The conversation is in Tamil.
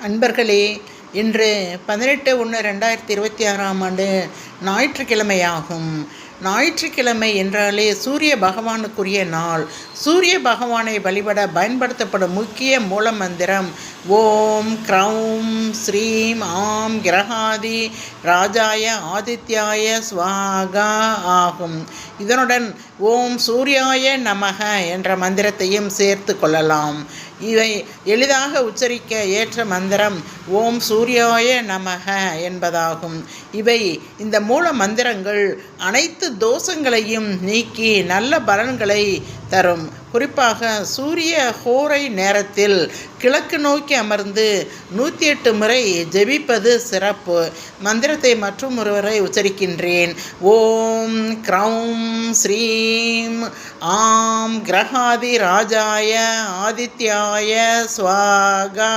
அன்பர்களே, இன்று 18/1/2026 ஞாயிற்றுக்கிழமையாகும். ஞாயிற்றுக்கிழமை என்றாலே சூரிய பகவானுக்குரிய நாள். சூரிய பகவானை வழிபட பயன்படுத்தப்படும் முக்கிய மூல மந்திரம் ஓம் க்ரௌம் ஸ்ரீம் ஆம் கிரகாதி ராஜாய ஆதித்யாய ஸ்வாகா ஆகும். இதனுடன் ஓம் சூர்யாய நமக என்ற மந்திரத்தையும் சேர்த்து கொள்ளலாம். இவை எளிதாக உச்சரிக்க ஏற்ற மந்திரம் ஓம் சூர்யாய நமக என்பதாகும். இந்த மூல மந்திரங்கள் அனைத்து தோஷங்களையும் நீக்கி நல்ல பலன்களை தரும். குறிப்பாக சூரிய ஹோரை நேரத்தில் கிழக்கு நோக்கி அமர்ந்து 108 முறை ஜெபிப்பது சிறப்பு. மந்திரத்தை மற்றும் ஒருவரை உச்சரிக்கின்றேன். ஓம் க்ரௌம் ஸ்ரீம் ஆம் கிரகாதி ராஜாய ஆதித்யாய ஸ்வாகா.